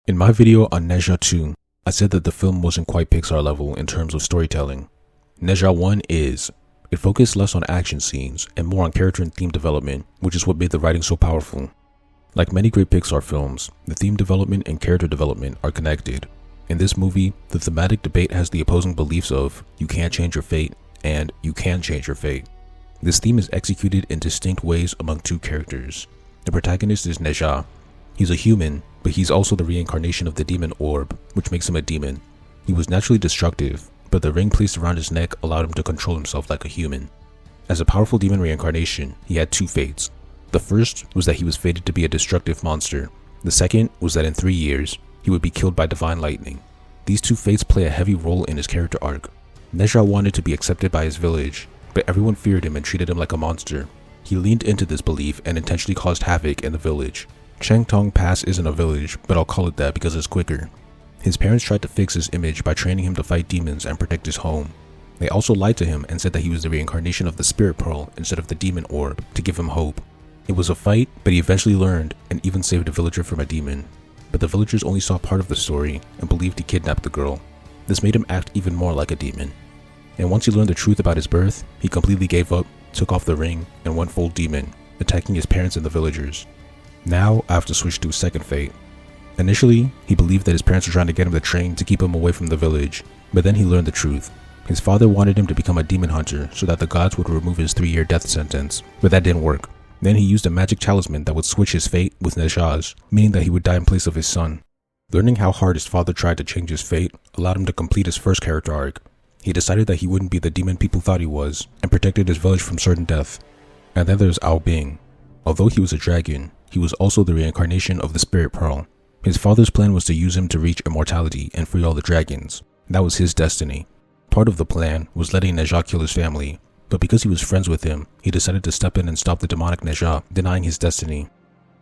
In my video on Ne Zha 2, I said that the film wasn't quite Pixar level in terms of storytelling. Ne Zha 1 is. It focused less on action scenes and more on character and theme development, which is what made the writing so powerful. Like many great Pixar films, the theme development and character development are connected. In this movie, the thematic debate has the opposing beliefs of you can't change your fate and you can change your fate. This theme is executed in distinct ways among two characters. The protagonist is Ne Zha. He's a human, but he's also the reincarnation of the demon orb, which makes him a demon. He was naturally destructive, but the ring placed around his neck allowed him to control himself like a human. As a powerful demon reincarnation, he had two fates. The first was that he was fated to be a destructive monster. The second was that in 3 years, he would be killed by divine lightning. These two fates play a heavy role in his character arc. Ne Zha wanted to be accepted by his village, but everyone feared him and treated him like a monster. He leaned into this belief and intentionally caused havoc in the village. Changtong Pass isn't a village, but I'll call it that because it's quicker. His parents tried to fix his image by training him to fight demons and protect his home. They also lied to him and said that he was the reincarnation of the spirit pearl instead of the demon orb to give him hope. It was a fight, but he eventually learned and even saved a villager from a demon. But the villagers only saw part of the story and believed he kidnapped the girl. This made him act even more like a demon. And once he learned the truth about his birth, he completely gave up, took off the ring, and went full demon, attacking his parents and the villagers. Now, I have to switch to his second fate. Initially, he believed that his parents were trying to get him to train to keep him away from the village, but then he learned the truth. His father wanted him to become a demon hunter so that the gods would remove his 3-year death sentence, but that didn't work. Then he used a magic talisman that would switch his fate with Ne Zha's, meaning that he would die in place of his son. Learning how hard his father tried to change his fate allowed him to complete his first character arc. He decided that he wouldn't be the demon people thought he was, and protected his village from certain death. And then there's Ao Bing. Although he was a dragon, he was also the reincarnation of the spirit pearl. His father's plan was to use him to reach immortality and free all the dragons. That was his destiny. Part of the plan was letting Ne Zha kill his family, but because he was friends with him, he decided to step in and stop the demonic Ne Zha, denying his destiny.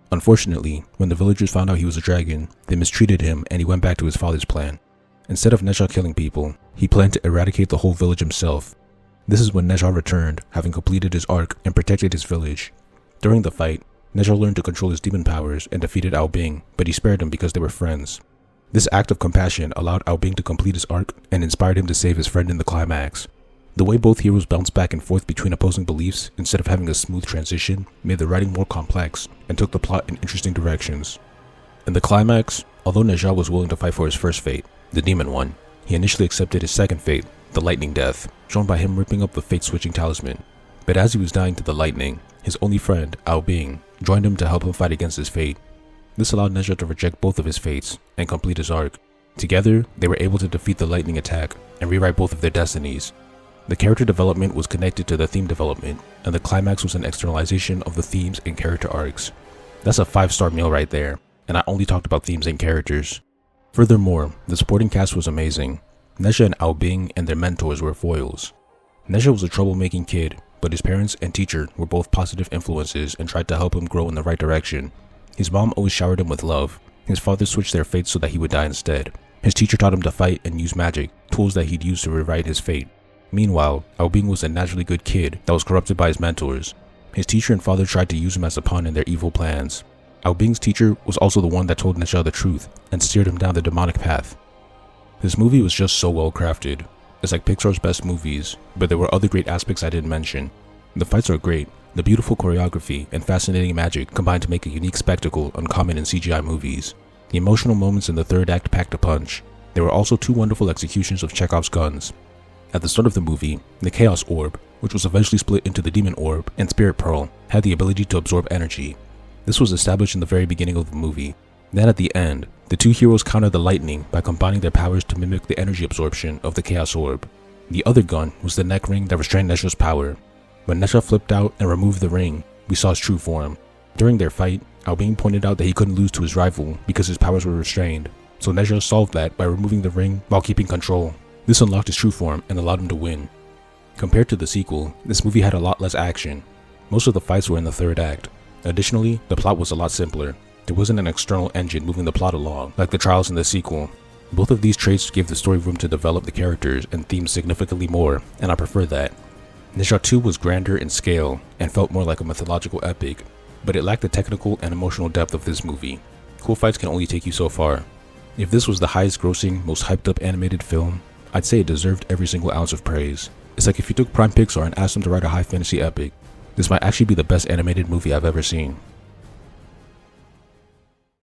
Unfortunately, when the villagers found out he was a dragon, they mistreated him and he went back to his father's plan. Instead of Ne Zha killing people, he planned to eradicate the whole village himself. This is when Ne Zha returned, having completed his arc and protected his village. During the fight, Ne Zha learned to control his demon powers and defeated Ao Bing, but he spared him because they were friends. This act of compassion allowed Ao Bing to complete his arc and inspired him to save his friend in the climax. The way both heroes bounced back and forth between opposing beliefs instead of having a smooth transition made the writing more complex and took the plot in interesting directions. In the climax, although Ne Zha was willing to fight for his first fate, the demon one, he initially accepted his second fate, the lightning death, shown by him ripping up the fate-switching talisman. But as he was dying to the lightning, his only friend, Ao Bing, joined him to help him fight against his fate. This allowed Ne Zha to reject both of his fates and complete his arc. Together, they were able to defeat the lightning attack and rewrite both of their destinies. The character development was connected to the theme development, and the climax was an externalization of the themes and character arcs. That's a 5-star meal right there, and I only talked about themes and characters. Furthermore, the supporting cast was amazing. Ne Zha and Ao Bing and their mentors were foils. Ne Zha was a troublemaking kid, but his parents and teacher were both positive influences and tried to help him grow in the right direction. His mom always showered him with love. His father switched their fates so that he would die instead. His teacher taught him to fight and use magic, tools that he'd use to rewrite his fate. Meanwhile, Ao Bing was a naturally good kid that was corrupted by his mentors. His teacher and father tried to use him as a pawn in their evil plans. Ao Bing's teacher was also the one that told Ne Zha the truth and steered him down the demonic path. This movie was just so well crafted. It's like Pixar's best movies, but there were other great aspects I didn't mention. The fights are great. The beautiful choreography and fascinating magic combined to make a unique spectacle uncommon in CGI movies. The emotional moments in the third act packed a punch. There were also 2 wonderful executions of Chekhov's guns. At the start of the movie, the Chaos Orb, which was eventually split into the Demon Orb and Spirit Pearl, had the ability to absorb energy. This was established in the very beginning of the movie. Then at the end, the 2 heroes countered the lightning by combining their powers to mimic the energy absorption of the Chaos Orb. The other gun was the neck ring that restrained Ne Zha's power. When Ne Zha flipped out and removed the ring, we saw his true form. During their fight, Ao Bing pointed out that he couldn't lose to his rival because his powers were restrained, so Ne Zha solved that by removing the ring while keeping control. This unlocked his true form and allowed him to win. Compared to the sequel, this movie had a lot less action. Most of the fights were in the third act. Additionally, the plot was a lot simpler. There wasn't an external engine moving the plot along, like the trials in the sequel. Both of these traits gave the story room to develop the characters and themes significantly more, and I prefer that. Ne Zha 2 was grander in scale and felt more like a mythological epic, but it lacked the technical and emotional depth of this movie. Cool fights can only take you so far. If this was the highest grossing, most hyped up animated film, I'd say it deserved every single ounce of praise. It's like if you took Prime Pixar and asked them to write a high fantasy epic, this might actually be the best animated movie I've ever seen.